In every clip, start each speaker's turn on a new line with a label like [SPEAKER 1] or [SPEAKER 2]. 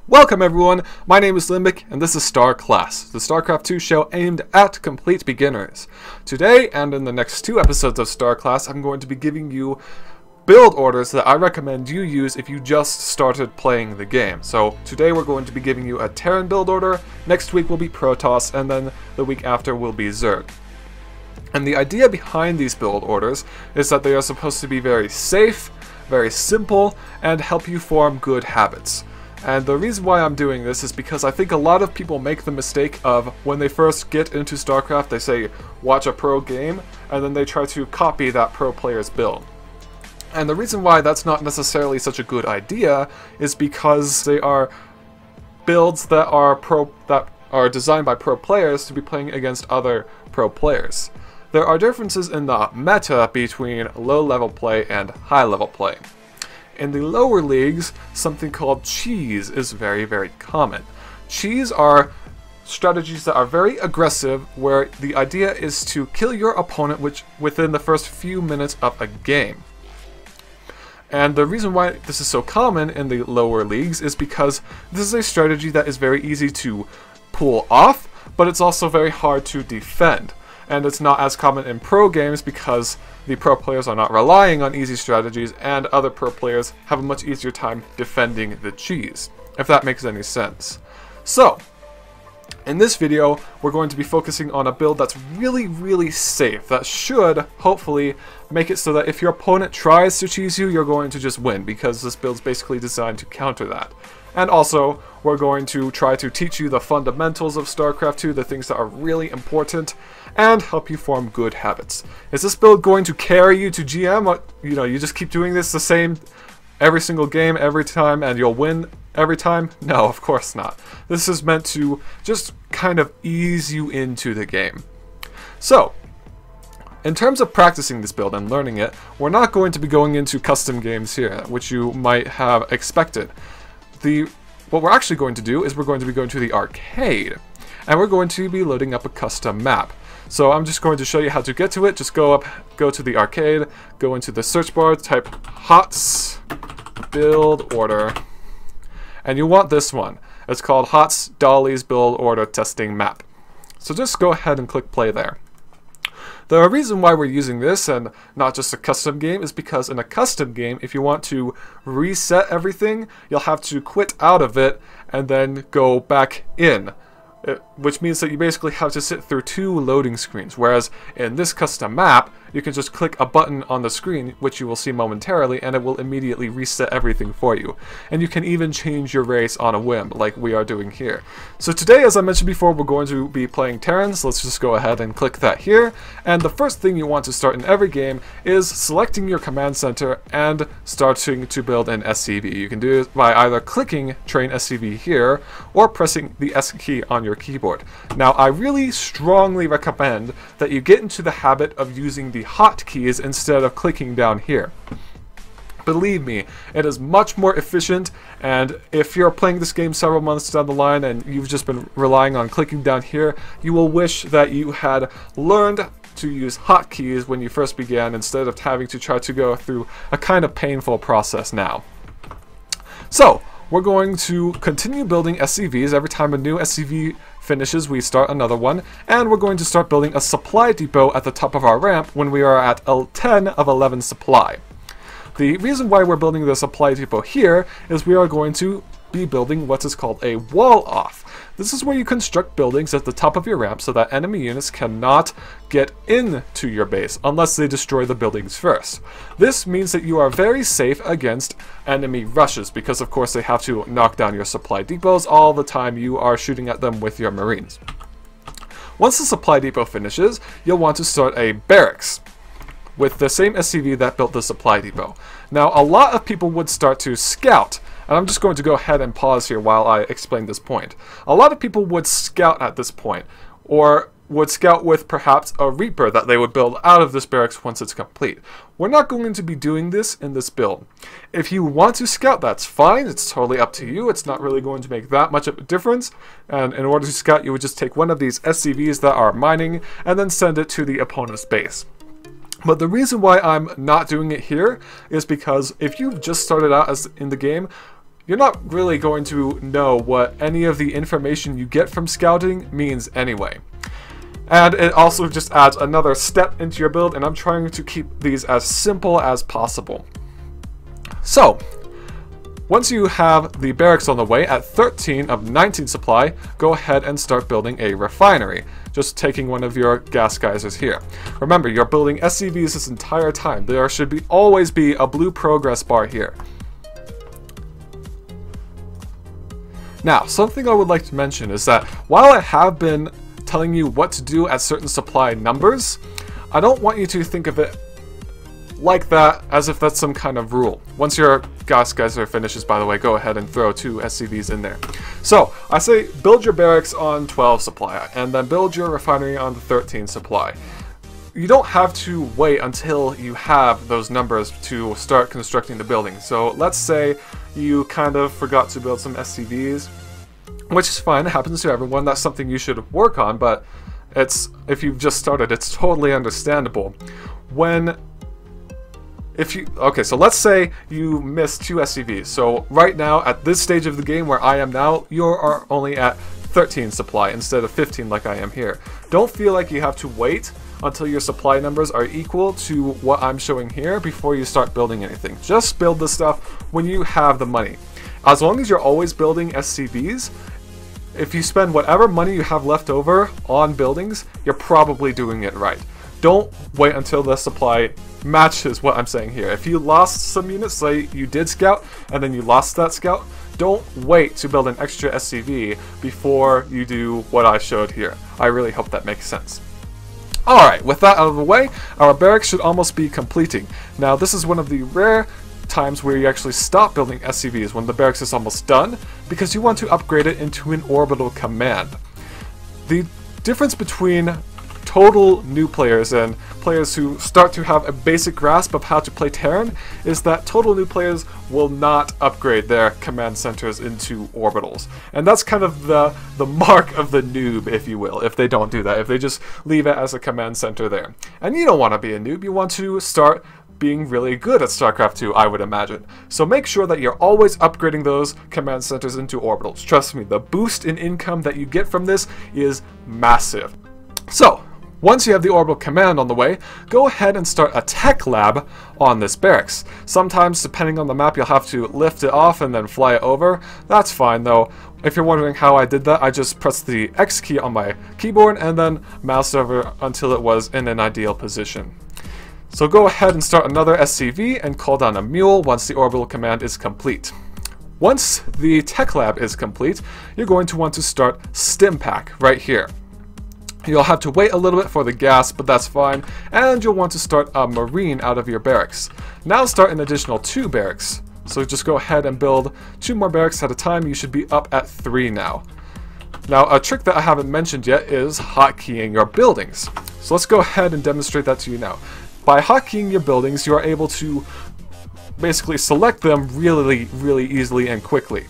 [SPEAKER 1] Welcome everyone, my name is Limbic and this is Starclass, the StarCraft 2 show aimed at complete beginners. Today, and in the next 2 episodes of Starclass, I'm going to be giving you build orders that I recommend you use if you just started playing the game. So today we're going to be giving you a Terran build order, next week will be Protoss, and then the week after will be Zerg. And the idea behind these build orders is that they are supposed to be very safe, very simple, and help you form good habits. And the reason why I'm doing this is because I think a lot of people make the mistake of when they first get into StarCraft, they say, watch a pro game, and then they try to copy that pro player's build. And the reason why that's not necessarily such a good idea is because they are builds that are designed by pro players to be playing against other pro players. There are differences in the meta between low-level play and high-level play. In the lower leagues, something called cheese is very, very common. Cheese are strategies that are very aggressive, where the idea is to kill your opponent within the first few minutes of a game. And the reason why this is so common in the lower leagues is because this is a strategy that is very easy to pull off, but it's also very hard to defend. And it's not as common in pro games because the pro players are not relying on easy strategies and other pro players have a much easier time defending the cheese, if that makes any sense. So, in this video, we're going to be focusing on a build that's really, really safe, that should, hopefully, make it so that if your opponent tries to cheese you, you're going to just win, because this build's basically designed to counter that. And also, we're going to try to teach you the fundamentals of StarCraft 2, the things that are really important, and help you form good habits. Is this build going to carry you to GM? Or, you just keep doing this the same every single game, every time, and you'll win every time? No, of course not. This is meant to just kind of ease you into the game. So, in terms of practicing this build and learning it, we're not going to be going into custom games here, which you might have expected. What we're actually going to do is we're going to be going to the arcade, and we're going to be loading up a custom map. So I'm just going to show you how to get to it. Just go to the arcade, go into the search bar, type HOTS build order, and you want this one. It's called HOTS Dolly's build order testing map. So just go ahead and click play there. The reason why we're using this and not just a custom game is because in a custom game, if you want to reset everything, you'll have to quit out of it and then go back in. Which means that you basically have to sit through 2 loading screens, whereas in this custom map, you can just click a button on the screen, which you will see momentarily, and it will immediately reset everything for you. And you can even change your race on a whim, like we are doing here. So today, as I mentioned before, we're going to be playing Terran, so let's just go ahead and click that here. And the first thing you want to start in every game is selecting your command center and starting to build an SCV. You can do it by either clicking Train SCV here, or pressing the S key on your keyboard. Now, I really strongly recommend that you get into the habit of using the hotkeys instead of clicking down here. Believe me, it is much more efficient, and if you're playing this game several months down the line and you've just been relying on clicking down here, you will wish that you had learned to use hotkeys when you first began instead of having to try to go through a kind of painful process now. So, we're going to continue building SCVs. Every time a new SCV finishes, we start another one, and we're going to start building a supply depot at the top of our ramp when we are at 10 of 11 supply. The reason why we're building the supply depot here is we are going to be building what is called a wall off. This is where you construct buildings at the top of your ramp so that enemy units cannot get into your base unless they destroy the buildings first. This means that you are very safe against enemy rushes because of course they have to knock down your supply depots all the time you are shooting at them with your marines. Once the supply depot finishes, you'll want to start a barracks with the same SCV that built the supply depot. Now, a lot of people would start to scout, and I'm just going to go ahead and pause here while I explain this point. A lot of people would scout at this point, or would scout with perhaps a Reaper that they would build out of this barracks once it's complete. We're not going to be doing this in this build. If you want to scout, that's fine. It's totally up to you. It's not really going to make that much of a difference. And in order to scout, you would just take one of these SCVs that are mining and then send it to the opponent's base. But the reason why I'm not doing it here is because if you've just started out in the game, you're not really going to know what any of the information you get from scouting means anyway. And it also just adds another step into your build, and I'm trying to keep these as simple as possible. So, once you have the barracks on the way at 13 of 19 supply, go ahead and start building a refinery. Just taking one of your gas geysers here. Remember, you're building SCVs this entire time. There should always be a blue progress bar here. Now, something I would like to mention is that while I have been telling you what to do at certain supply numbers, I don't want you to think of it like that as if that's some kind of rule. Once your gas geyser finishes, by the way, go ahead and throw 2 SCVs in there. So, I say build your barracks on 12 supply, and then build your refinery on the 13 supply. You don't have to wait until you have those numbers to start constructing the building. So let's say you kind of forgot to build some SCVs, which is fine, it happens to everyone. That's something you should work on, but if you've just started, it's totally understandable. Okay, so let's say you missed 2 SCVs. So right now, at this stage of the game where I am now, you are only at 13 supply instead of 15 like I am here. Don't feel like you have to wait until your supply numbers are equal to what I'm showing here before you start building anything. Just build the stuff when you have the money. As long as you're always building SCVs, if you spend whatever money you have left over on buildings, you're probably doing it right. Don't wait until the supply matches what I'm saying here. If you lost some units, say you did scout and then you lost that scout, don't wait to build an extra SCV before you do what I showed here. I really hope that makes sense. Alright, with that out of the way, our barracks should almost be completing. Now, this is one of the rare times where you actually stop building SCVs when the barracks is almost done, because you want to upgrade it into an orbital command. The difference between total new players and players who start to have a basic grasp of how to play Terran is that total new players will not upgrade their command centers into orbitals. And that's kind of the mark of the noob, if you will, if they don't do that, if they just leave it as a command center there. And you don't want to be a noob, you want to start being really good at StarCraft 2, I would imagine. So make sure that you're always upgrading those command centers into orbitals. Trust me, the boost in income that you get from this is massive. So, once you have the orbital command on the way, go ahead and start a tech lab on this barracks. Sometimes, depending on the map, you'll have to lift it off and then fly it over. That's fine though. If you're wondering how I did that, I just pressed the X key on my keyboard and then moused over until it was in an ideal position. So go ahead and start another SCV and call down a mule once the orbital command is complete. Once the tech lab is complete, you're going to want to start Stimpack right here. You'll have to wait a little bit for the gas, but that's fine, and you'll want to start a marine out of your barracks. Now start an additional 2 barracks. So just go ahead and build 2 more barracks at a time. You should be up at 3 now. Now, a trick that I haven't mentioned yet is hotkeying your buildings. So let's go ahead and demonstrate that to you now. By hotkeying your buildings, you are able to basically select them really, really easily and quickly.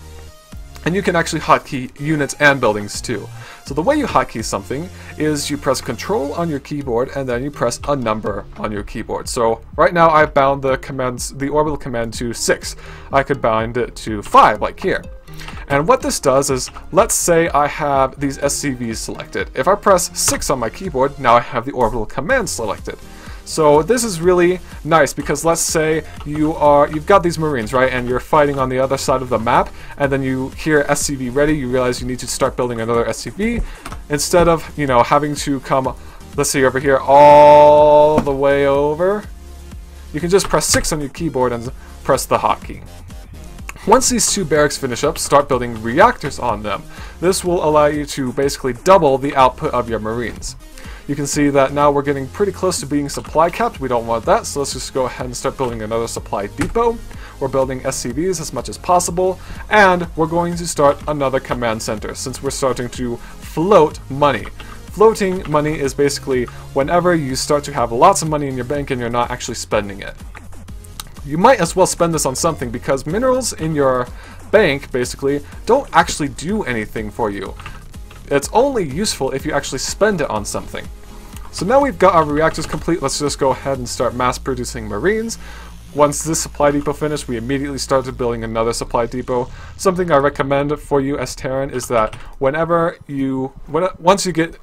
[SPEAKER 1] And you can actually hotkey units and buildings too. So the way you hotkey something is you press Control on your keyboard and then you press a number on your keyboard. So right now I've bound the orbital command to 6. I could bind it to 5 like here. And what this does is, let's say I have these SCVs selected. If I press 6 on my keyboard, now I have the orbital command selected. So this is really nice because let's say you've got these Marines, right, and you're fighting on the other side of the map, and then you hear SCV ready, you realize you need to start building another SCV, instead of, having to come, let's say over here, all the way over, you can just press 6 on your keyboard and press the hotkey. Once these 2 barracks finish up, start building reactors on them. This will allow you to basically double the output of your Marines. You can see that now we're getting pretty close to being supply capped. We don't want that, so let's just go ahead and start building another supply depot. We're building SCVs as much as possible, and we're going to start another command center since we're starting to float money. Floating money is basically whenever you start to have lots of money in your bank and you're not actually spending it. You might as well spend this on something because minerals in your bank basically don't actually do anything for you. It's only useful if you actually spend it on something. So now we've got our reactors complete, let's just go ahead and start mass producing Marines. once this supply depot finished, we immediately started building another supply depot. Something I recommend for you as Terran is that once you get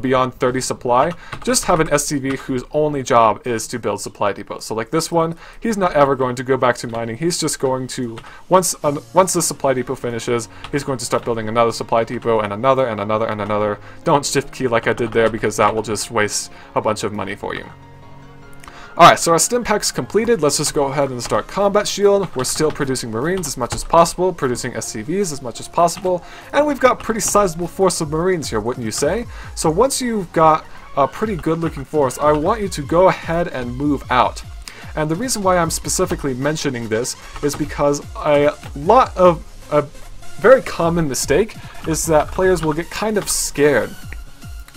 [SPEAKER 1] beyond 30 supply, just have an SCV whose only job is to build supply depots. So like this one, he's not ever going to go back to mining. He's just going to, once the supply depot finishes, he's going to start building another supply depot and another and another and another. Don't shift key like I did there, because that will just waste a bunch of money for you. Alright, so our stim pack's completed. Let's just go ahead and start combat shield. We're still producing marines as much as possible, producing SCVs as much as possible, and we've got a pretty sizable force of marines here, wouldn't you say? So once you've got a pretty good looking force, I want you to go ahead and move out. And the reason why I'm specifically mentioning this is because a very common mistake is that players will get kind of scared,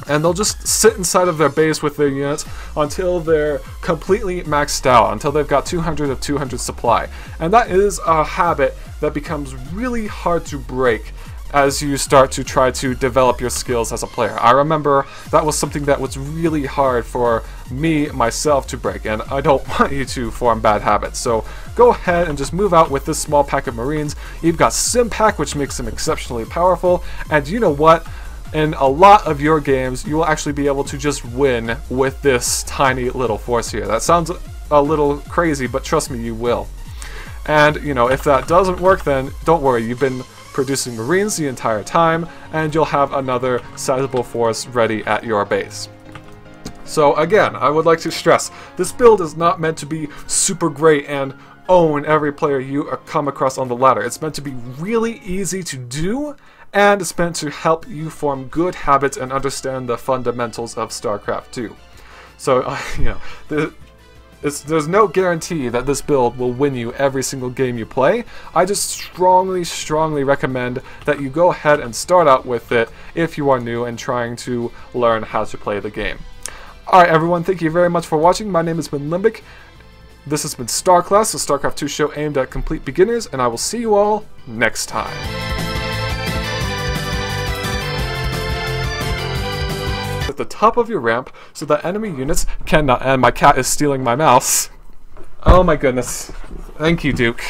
[SPEAKER 1] and they'll just sit inside of their base with their units until they're completely maxed out, until they've got 200 of 200 supply. And that is a habit that becomes really hard to break as you start to try to develop your skills as a player. I remember that was something that was really hard for myself to break, and I don't want you to form bad habits. So go ahead and just move out with this small pack of marines. You've got Sim Pack, which makes them exceptionally powerful, and you know what? In a lot of your games, you will actually be able to just win with this tiny little force here. That sounds a little crazy, but trust me, you will. And, if that doesn't work, then don't worry. You've been producing marines the entire time, and you'll have another sizable force ready at your base. So again, I would like to stress, this build is not meant to be super great and own every player you come across on the ladder. It's meant to be really easy to do, and it's meant to help you form good habits and understand the fundamentals of StarCraft 2. So, there's no guarantee that this build will win you every single game you play. I just strongly recommend that you go ahead and start out with it if you are new and trying to learn how to play the game. Alright everyone, thank you very much for watching. My name has been Limbic. This has been Starclass, a StarCraft 2 show aimed at complete beginners, and I will see you all next time. At the top of your ramp so that enemy units cannot, and my cat is stealing my mouse. Oh my goodness. Thank you, Duke.